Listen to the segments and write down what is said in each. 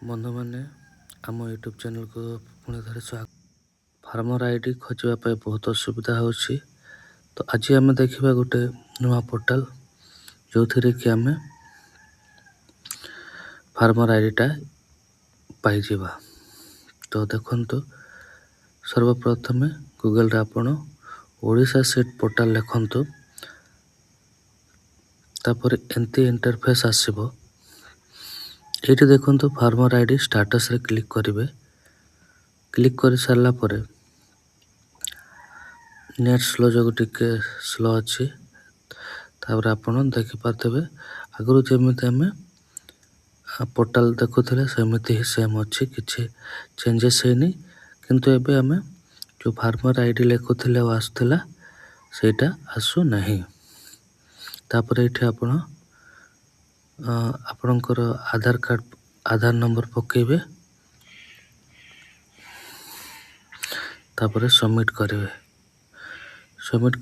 ବନ୍ଧୁମାନେ ଆମ ୟୁଟ୍ୟୁବ୍ ଚ୍ୟାନେଲ୍କୁ ପୁଣି ଥରେ ସ୍ୱାଗତ। ଫାର୍ମର ଆଇଡି ଖୋଜିବା ପାଇଁ ବହୁତ ଅସୁବିଧା ହେଉଛି, ତ ଆଜି ଆମେ ଦେଖିବା ଗୋଟେ ନୂଆ ପୋର୍ଟାଲ ଯେଉଁଥିରେ କି ଆମେ ଫାର୍ମର ଆଇଡିଟା ପାଇଯିବା। ତ ଦେଖନ୍ତୁ, ସର୍ବପ୍ରଥମେ ଗୁଗଲରେ ଆପଣ ଓଡ଼ିଶା ସିଟ୍ ପୋର୍ଟାଲ ଲେଖନ୍ତୁ। ତାପରେ ଏମିତି ଇଣ୍ଟରଫେସ୍ ଆସିବ। ଏଇଠି ଦେଖନ୍ତୁ ଫାର୍ମର ଆଇଡି ଷ୍ଟାଟସରେ କ୍ଲିକ୍ କରିବେ। କ୍ଲିକ୍ କରି ସାରିଲା ପରେ ନେଟ୍ ସ୍ଲୋ ଯୋଗୁଁ ଟିକେ ସ୍ଲୋ ଅଛି। ତାପରେ ଆପଣ ଦେଖିପାରୁଥିବେ ଆଗରୁ ଯେମିତି ଆମେ ପୋର୍ଟାଲ ଦେଖୁଥିଲେ ସେମିତି ହିଁ ସେମ୍ ଅଛି, କିଛି ଚେଞ୍ଜେସ୍ ହେଇନି। କିନ୍ତୁ ଏବେ ଆମେ ଯେଉଁ ଫାର୍ମର ଆଇଡି ଲେଖୁଥିଲେ ଆଉ ଆସୁଥିଲା ସେଇଟା ଆସୁନାହିଁ। ତାପରେ ଏଇଠି ଆପଣ ଆପଣଙ୍କର ଆଧାର ନମ୍ବର ପକାଇବେ, ତାପରେ ସବମିଟ୍ କରିବେ। ସବମିଟ୍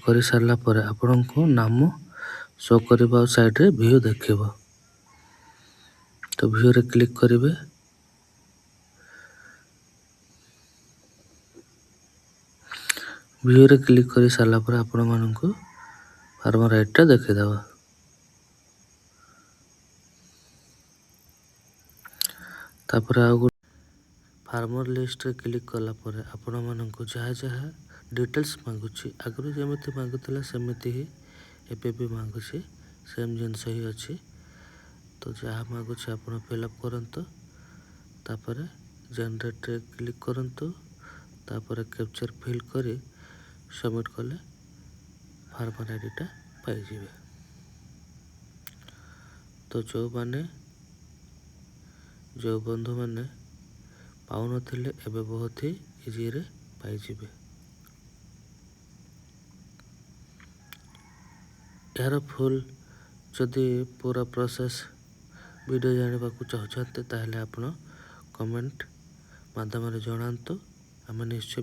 କରିସାରିଲା ପରେ ଆପଣଙ୍କୁ ନାମ ଶୋ କରିବା ଆଉ ସାଇଡ଼୍ରେ ଭିୟୁ ଦେଖିବ। ତ ଭିୟୁରେ କ୍ଲିକ୍ କରିବେ। ଭିୟୁରେ କ୍ଲିକ୍ କରି ସାରିଲା ପରେ ଆପଣମାନଙ୍କୁ ଫାର୍ମର ଆଇଡିଟା ଦେଖିଦେବ। ତାପରେ ଆଉ ଗୋଟେ ଫାର୍ମର ଲିଷ୍ଟରେ କ୍ଲିକ୍ କଲା ପରେ ଆପଣମାନଙ୍କୁ ଯାହା ଯାହା ଡିଟେଲ୍ସ ମାଗୁଛି, ଆଗରୁ ଯେମିତି ମାଗୁଥିଲା ସେମିତି ହିଁ ଏବେ ବି ମାଗୁଛି, ସେମ୍ ଜିନିଷ ହିଁ ଅଛି। ତ ଯାହା ମାଗୁଛି ଆପଣ ଫିଲ୍ଅପ୍ କରନ୍ତୁ। ତାପରେ ଜେନେରେଟ୍ରେ କ୍ଲିକ୍ କରନ୍ତୁ। ତାପରେ କ୍ୟାପଚର ଫିଲ୍ କରି ସବମିଟ୍ କଲେ ଫାର୍ମର ଆଇଡିଟା ପାଇଯିବେ। ତ ଯେଉଁ ବନ୍ଧୁମାନେ ପାଉନଥିଲେ ଏବେ ବହୁତ ହି ଇଜିରେ ପାଇଯିବେ। ଏହାର ଫୁଲ୍ ଯଦି ପୁରା ପ୍ରୋସେସ୍ ଭିଡ଼ିଓ ଜାଣିବାକୁ ଚାହୁଁଛନ୍ତି ତାହେଲେ ଆପଣ କମେଣ୍ଟ ମାଧ୍ୟମରେ ଜଣାନ୍ତୁ। ଆମେ ନିଶ୍ଚୟ